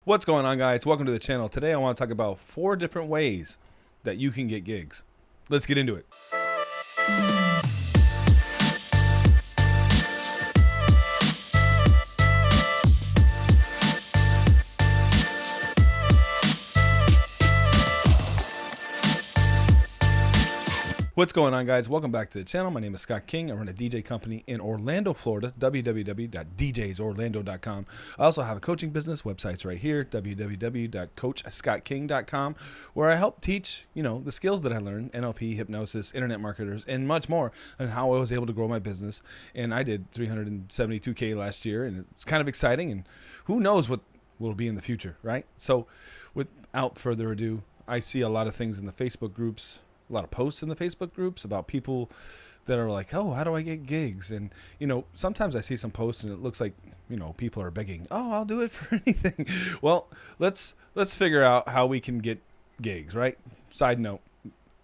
What's going on, guys? Welcome to the channel. Today I want to talk about 4 different ways that you can get gigs. Let's get into it. What's going on, guys? Welcome back to the channel. My name is Scott King. I run a DJ company in Orlando, Florida, www.djsorlando.com. I also have a coaching business. Website's right here, www.coachscottking.com, where I help teach, the skills that I learned, NLP, hypnosis, internet marketers, and much more, and how I was able to grow my business. And I did 372K last year, and it's kind of exciting, and who knows what will be in the future, right? So without further ado, I see a lot of things in the Facebook groups, a lot of posts in the Facebook groups about people that are like, oh, how do I get gigs? And, sometimes I see some posts and it looks like, people are begging, oh, I'll do it for anything. Well, let's figure out how we can get gigs, right? Side note,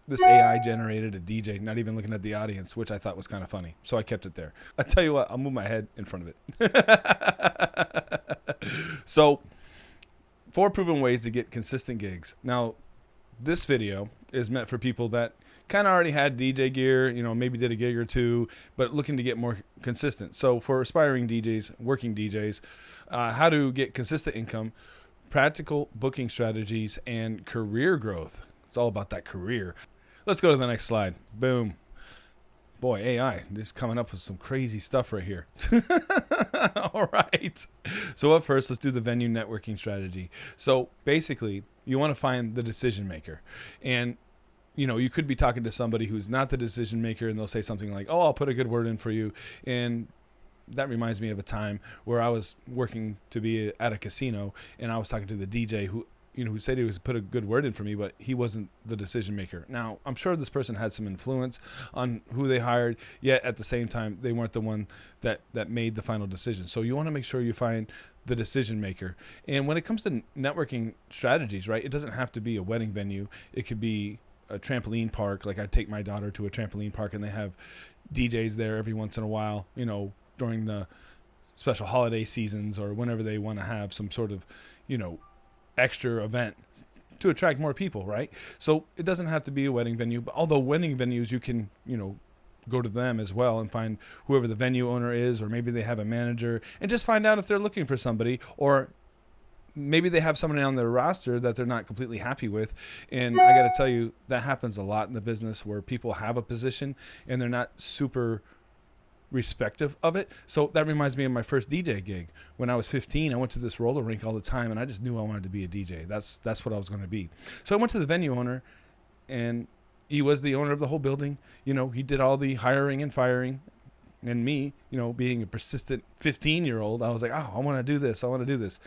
this AI generated a DJ, not even looking at the audience, which I thought was kind of funny. So I kept it there. I tell you what, I'll move my head in front of it. So 4 proven ways to get consistent gigs. Now, this video is meant for people that kind of already had DJ gear, maybe did a gig or two, but looking to get more consistent. So for aspiring DJs, working DJs, how to get consistent income, practical booking strategies, and career growth. It's all about that career. Let's go to the next slide. Boom. Boy, AI is coming up with some crazy stuff right here. All right. So up first, let's do the venue networking strategy. So basically, you want to find the decision maker. And, you could be talking to somebody who's not the decision maker, and they'll say something like, oh, I'll put a good word in for you. And that reminds me of a time where I was working to be at a casino, and I was talking to the DJ who said he was put a good word in for me, but he wasn't the decision maker. Now, I'm sure this person had some influence on who they hired, yet at the same time, they weren't the one that made the final decision. So you want to make sure you find the decision maker. And when it comes to networking strategies, right, it doesn't have to be a wedding venue. It could be a trampoline park. Like I take my daughter to a trampoline park, and they have DJs there every once in a while, during the special holiday seasons or whenever they want to have some sort of, extra event to attract more people, right? So it doesn't have to be a wedding venue, but although wedding venues, you can, go to them as well and find whoever the venue owner is, or maybe they have a manager, and just find out if they're looking for somebody, or maybe they have somebody on their roster that they're not completely happy with. And I got to tell you, that happens a lot in the business where people have a position and they're not super respective of it. So that reminds me of my first DJ gig. When I was 15, I went to this roller rink all the time, and I just knew I wanted to be a DJ. That's what I was going to be. So I went to the venue owner, and he was the owner of the whole building. He did all the hiring and firing. And me, being a persistent 15-year-old, I was like, oh, I want to do this. I want to do this.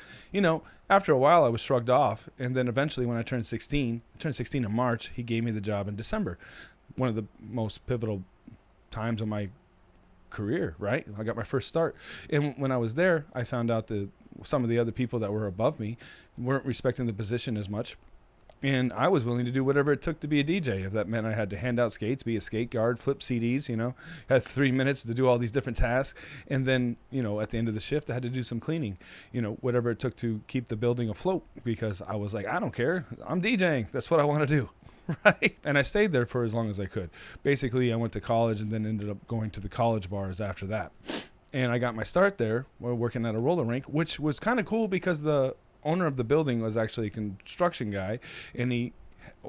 After a while, I was shrugged off. And then eventually when I turned 16 in March, he gave me the job in December. One of the most pivotal times of my career, right? I got my first start. And when I was there, I found out that some of the other people that were above me weren't respecting the position as much. And I was willing to do whatever it took to be a DJ. If that meant I had to hand out skates, be a skate guard, flip CDs, had 3 minutes to do all these different tasks. And then, at the end of the shift, I had to do some cleaning, whatever it took to keep the building afloat, because I was like, I don't care. I'm DJing. That's what I want to do. Right. And I stayed there for as long as I could. Basically, I went to college and then ended up going to the college bars after that. And I got my start there working at a roller rink, which was kind of cool because the owner of the building was actually a construction guy, and he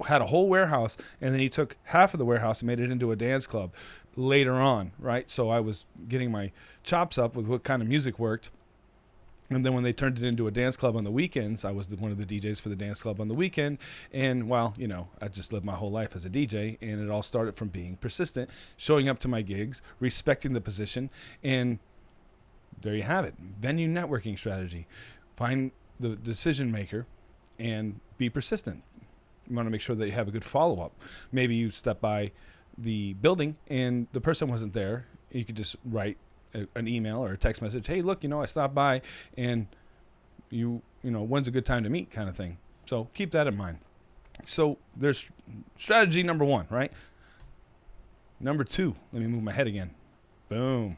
had a whole warehouse, and then he took half of the warehouse and made it into a dance club later on. Right. So I was getting my chops up with what kind of music worked. And then when they turned it into a dance club on the weekends, I was one of the DJs for the dance club on the weekend. And well, I just lived my whole life as a DJ, and it all started from being persistent, showing up to my gigs, respecting the position. And there you have it. Venue networking strategy. Find the decision maker and be persistent. You want to make sure that you have a good follow-up. Maybe you step by the building and the person wasn't there. You could just write an email or a text message. Hey, look, I stopped by, and when's a good time to meet, kind of thing. So keep that in mind. So there's strategy number 1, right? Number 2, let me move my head again. Boom.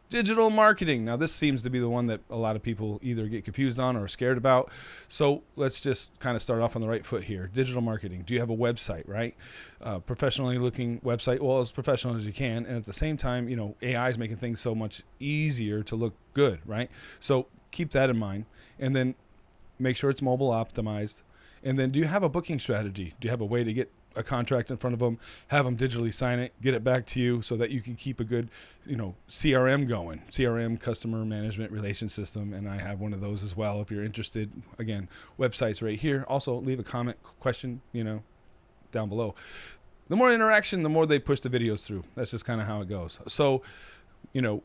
Digital marketing. Now, this seems to be the one that a lot of people either get confused on or scared about. So let's just kind of start off on the right foot here. Digital marketing. Do you have a website, right? Professionally looking website, well, as professional as you can. And at the same time, AI is making things so much easier to look good, right? So keep that in mind. And then make sure it's mobile optimized. And then do you have a booking strategy? Do you have a way to get a contract in front of them, have them digitally sign it, get it back to you so that you can keep a good, CRM going, CRM, customer management relation system. And I have one of those as well. If you're interested, again, websites right here. Also leave a comment, question, down below. The more interaction, the more they push the videos through. That's just kind of how it goes. So, and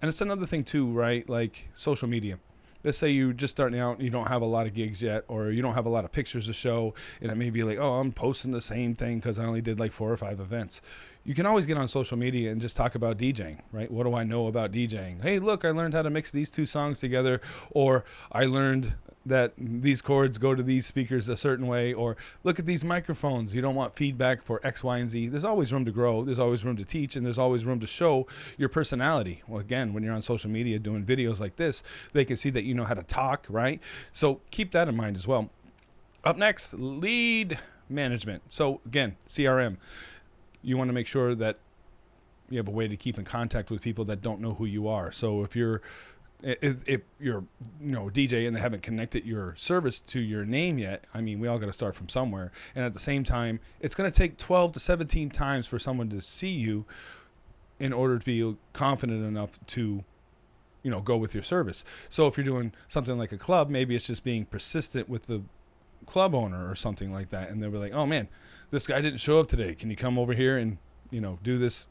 it's another thing too, right? Like social media. Let's say you're just starting out and you don't have a lot of gigs yet, or you don't have a lot of pictures to show, and it may be like, oh, I'm posting the same thing because I only did like 4 or 5 events. You can always get on social media and just talk about DJing, right? What do I know about DJing? Hey, look, I learned how to mix these 2 songs together, or I learned that these chords go to these speakers a certain way, or look at these microphones. You don't want feedback for X, Y, and Z. There's always room to grow. There's always room to teach, and there's always room to show your personality. Well, again, when you're on social media doing videos like this, they can see that you know how to talk, right? So keep that in mind as well. Up next, lead management. So again, CRM. You want to make sure that you have a way to keep in contact with people that don't know who you are. So if you're DJ and they haven't connected your service to your name yet, I mean, we all got to start from somewhere. And at the same time, it's going to take 12 to 17 times for someone to see you in order to be confident enough to, go with your service. So if you're doing something like a club, maybe it's just being persistent with the club owner or something like that. And they'll be like, oh man, this guy didn't show up today. Can you come over here and, do this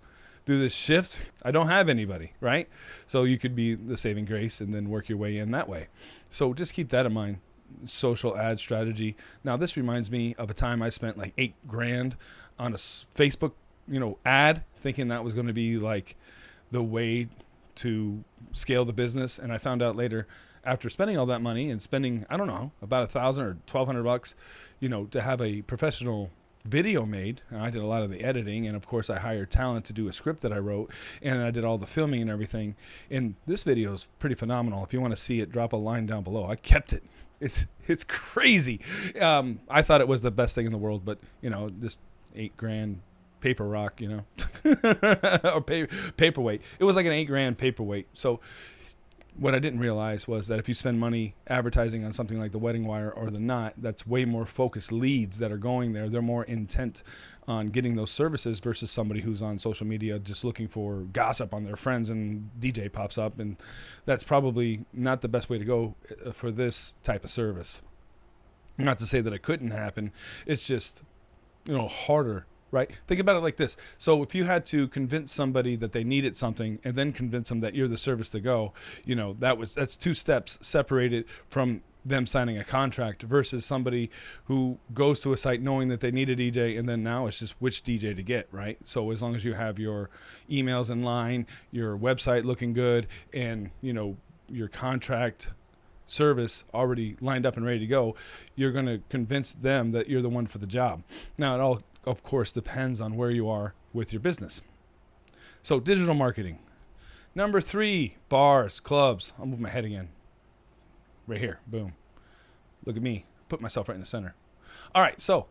shift? I don't have anybody, right? So you could be the saving grace and then work your way in that way. So just keep that in mind. Social ad strategy. Now this reminds me of a time I spent like $8,000 on a Facebook, ad, thinking that was going to be like the way to scale the business. And I found out later, after spending all that money and spending, I don't know, about $1,000 or $1,200, to have a professional video made. I did a lot of the editing, and of course I hired talent to do a script that I wrote, and I did all the filming and everything. And this video is pretty phenomenal. If you want to see it, drop a line down below. I kept it. It's crazy. I thought it was the best thing in the world, but just $8,000 paper rock, or paperweight. It was like an $8,000 paperweight. So what I didn't realize was that if you spend money advertising on something like the Wedding Wire or the Knot, that's way more focused leads that are going there. They're more intent on getting those services versus somebody who's on social media just looking for gossip on their friends and DJ pops up. And that's probably not the best way to go for this type of service. Not to say that it couldn't happen. It's just, harder. Right? Think about it like this. So if you had to convince somebody that they needed something and then convince them that you're the service to go, that's 2 steps separated from them signing a contract versus somebody who goes to a site knowing that they need a DJ, and then now it's just which DJ to get, right? So as long as you have your emails in line, your website looking good, and, your contract service already lined up and ready to go, you're going to convince them that you're the one for the job. Now, it all of course depends on where you are with your business. So digital marketing. Number 3, bars, clubs. I'll move my head again. Right here. Boom. Look at me. Put myself right in the center. All right. So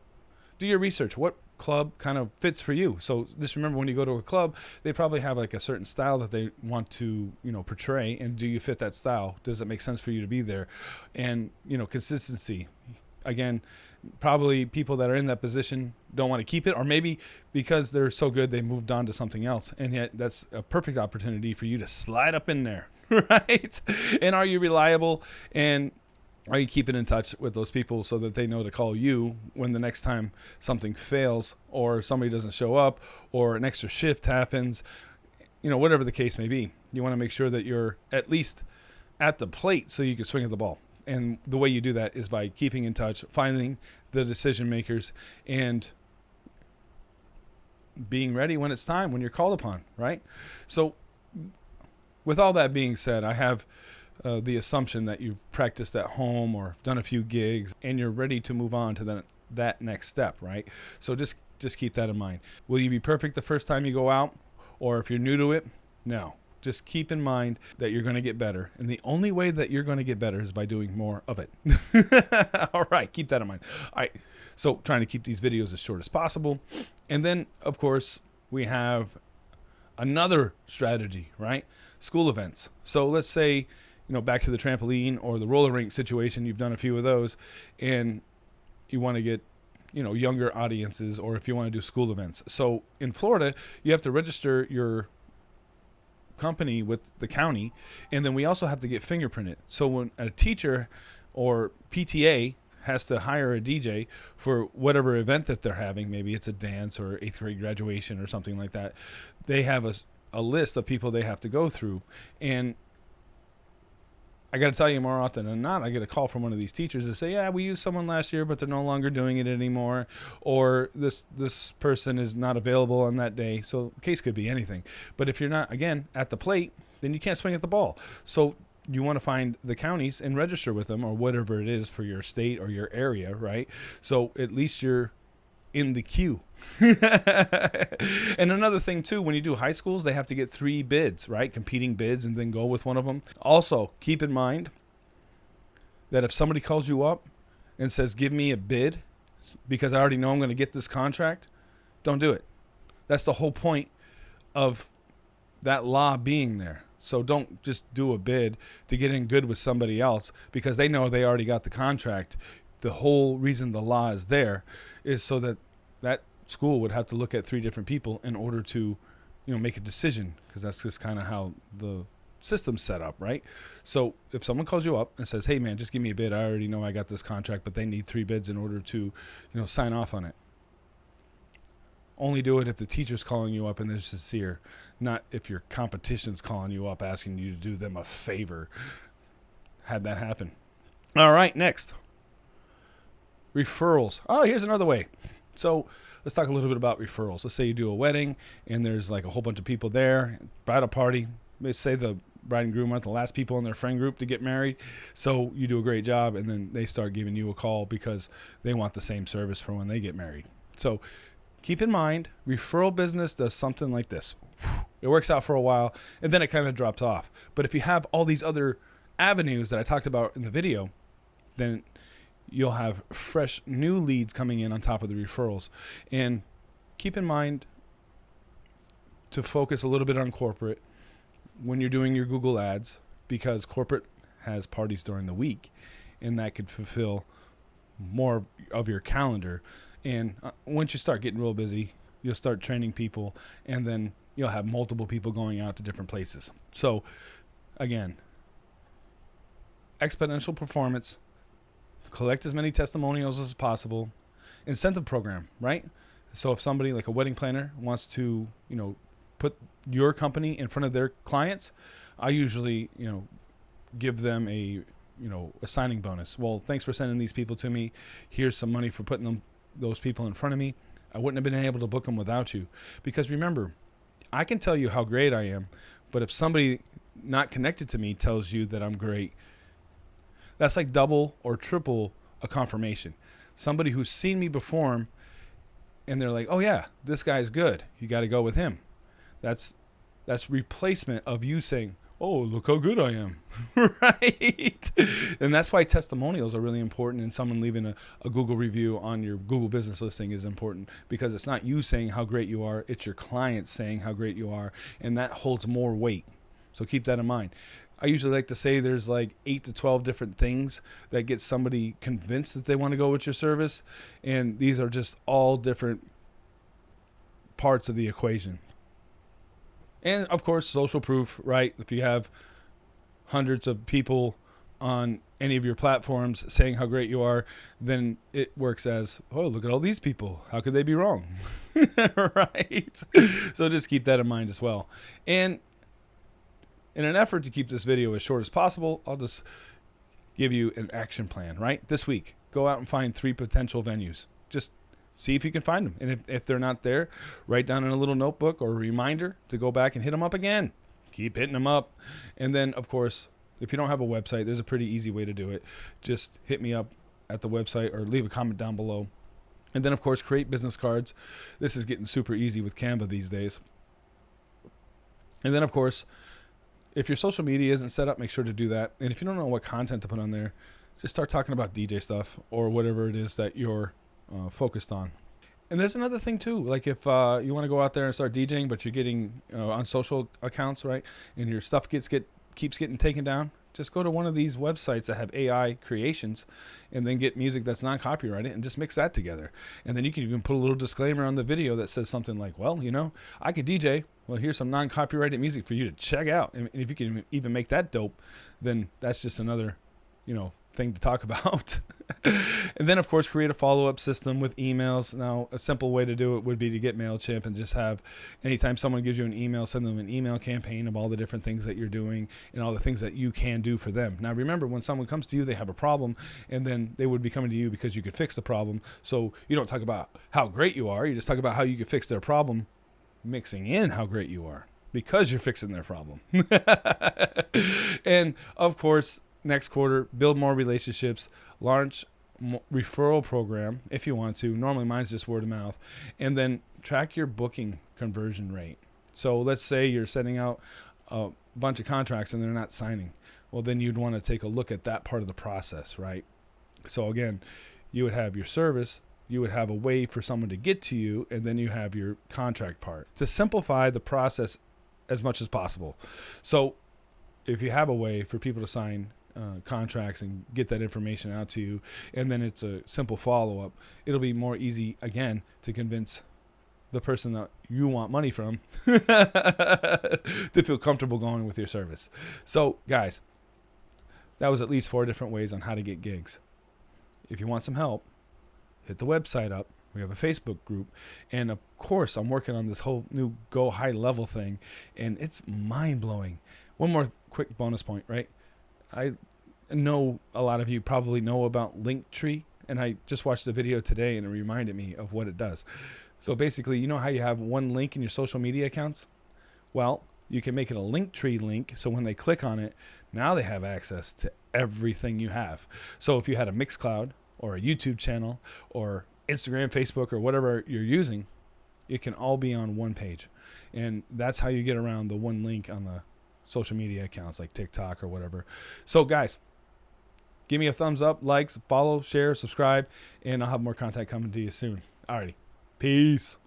do your research. What club kind of fits for you? So just remember, when you go to a club, they probably have like a certain style that they want to, portray. And do you fit that style? Does it make sense for you to be there? And, consistency. Again, probably people that are in that position don't want to keep it, or maybe because they're so good, they moved on to something else. And yet that's a perfect opportunity for you to slide up in there, right? And are you reliable? And are you keeping in touch with those people so that they know to call you when the next time something fails, or somebody doesn't show up, or an extra shift happens, whatever the case may be? You want to make sure that you're at least at the plate so you can swing at the ball. And the way you do that is by keeping in touch, finding the decision makers, and being ready when it's time, when you're called upon, right? So with all that being said, I have the assumption that you've practiced at home or done a few gigs and you're ready to move on to that next step, right? So just keep that in mind. Will you be perfect the first time you go out? Or if you're new to it? No. Just keep in mind that you're going to get better. And the only way that you're going to get better is by doing more of it. All right. Keep that in mind. All right. So trying to keep these videos as short as possible. And then, of course, we have another strategy, right? School events. So let's say, back to the trampoline or the roller rink situation, you've done a few of those and you want to get, younger audiences, or if you want to do school events. So in Florida, you have to register your company with the county, and then we also have to get fingerprinted. So when a teacher or PTA has to hire a DJ for whatever event that they're having, maybe it's a dance or 8th grade graduation or something like that, they have a list of people they have to go through. And I got to tell you, more often than not, I get a call from one of these teachers to say, yeah, we used someone last year, but they're no longer doing it anymore. Or this person is not available on that day. So the case could be anything. But if you're not, again, at the plate, then you can't swing at the ball. So you want to find the counties and register with them, or whatever it is for your state or your area, right? So at least you're in the queue. And another thing too, when you do high schools, they have to get 3 bids, right? Competing bids, and then go with one of them. Also, keep in mind that if somebody calls you up and says, give me a bid because I already know I'm going to get this contract, don't do it. That's the whole point of that law being there. So don't just do a bid to get in good with somebody else because they know they already got the contract. The whole reason the law is there is so that that school would have to look at 3 different people in order to, make a decision, because that's just kind of how the system's set up, right? So if someone calls you up and says, hey man, just give me a bid, I already know I got this contract, but they need 3 bids in order to, sign off on it. Only do it if the teacher's calling you up and they're sincere, not if your competition's calling you up asking you to do them a favor. Had that happen. All right, next. Referrals. Oh, here's another way. So let's talk a little bit about referrals. Let's say you do a wedding and there's like a whole bunch of people there, bridal party. They say the bride and groom aren't the last people in their friend group to get married. So you do a great job, and then they start giving you a call because they want the same service for when they get married. So keep in mind, referral business does something like this. It works out for a while, and then it kind of drops off. But if you have all these other avenues that I talked about in the video, then you'll have fresh new leads coming in on top of the referrals. And keep in mind to focus a little bit on corporate when you're doing your Google ads, because corporate has parties during the week, and that could fulfill more of your calendar. And once you start getting real busy, you'll start training people, and then you'll have multiple people going out to different places. So again, exponential performance, collect as many testimonials as possible, incentive program, right? So if somebody like a wedding planner wants to, put your company in front of their clients, I usually, give them a signing bonus. Well, thanks for sending these people to me. Here's some money for putting those people in front of me. I wouldn't have been able to book them without you. Because remember, I can tell you how great I am, but if somebody not connected to me tells you that I'm great, that's like double or triple a confirmation. Somebody who's seen me perform and they're like, oh yeah, this guy's good, you got to go with him. That's replacement of you saying, oh, look how good I am. Right? And that's why testimonials are really important, and someone leaving a Google review on your Google business listing is important, because it's not you saying how great you are, it's your clients saying how great you are, and that holds more weight. So keep that in mind. I usually like to say there's like 8 to 12 different things that get somebody convinced that they want to go with your service. And these are just all different parts of the equation. And of course, social proof, right? If you have hundreds of people on any of your platforms saying how great you are, then it works as, oh, look at all these people. How could they be wrong? Right? So just keep that in mind as well. And in an effort to keep this video as short as possible, I'll just give you an action plan, right? This week, go out and find 3 potential venues. Just see if you can find them. And if they're not there, write down in a little notebook or a reminder to go back and hit them up again. Keep hitting them up. And then, of course, if you don't have a website, there's a pretty easy way to do it. Just hit me up at the website or leave a comment down below. And then, of course, create business cards. This is getting super easy with Canva these days. And then, of course, If your social media isn't set up, make sure to do that. And if you don't know what content to put on there, just start talking about DJ stuff or whatever it is that you're focused on. And there's another thing too. Like if you want to go out there and start DJing, but you're getting on social accounts, right, and your stuff keeps getting taken down, just go to one of these websites that have AI creations and then get music that's non-copyrighted and just mix that together. And then you can even put a little disclaimer on the video that says something like, well, I can DJ. Well, here's some non-copyrighted music for you to check out. And if you can even make that dope, then that's just another, thing to talk about. And then, of course, create a follow-up system with emails. Now, a simple way to do it would be to get MailChimp and just have, anytime someone gives you an email, send them an email campaign of all the different things that you're doing and all the things that you can do for them. Now, remember, when someone comes to you, they have a problem, and then they would be coming to you because you could fix the problem. So you don't talk about how great you are. You just talk about how you could fix their problem, mixing in how great you are because you're fixing their problem. And, of course, next quarter, build more relationships, launch referral program if you want to. Normally mine's just word of mouth. And then track your booking conversion rate. So let's say you're sending out a bunch of contracts and they're not signing. Well, then you'd want to take a look at that part of the process, right? So again, you would have your service, you would have a way for someone to get to you, and then you have your contract part to simplify the process as much as possible. So if you have a way for people to sign contracts and get that information out to you, and then it's a simple follow-up, it'll be more easy again to convince the person that you want money from to feel comfortable going with your service. So guys, that was at least 4 different ways on how to get gigs. If you want some help, hit the website up. We have a Facebook group, and of course I'm working on this whole new Go High Level thing, and it's mind-blowing. One more quick bonus point, right? I know a lot of you probably know about Linktree, and I just watched the video today and it reminded me of what it does. So basically, you know how you have one link in your social media accounts? Well, you can make it a Linktree link, so when they click on it, now they have access to everything you have. So if you had a Mixcloud or a YouTube channel or Instagram, Facebook, or whatever you're using, it can all be on one page. And that's how you get around the one link on the social media accounts like TikTok or whatever. So guys, give me a thumbs up, likes, follow, share, subscribe, and I'll have more content coming to you soon. Alrighty. Peace.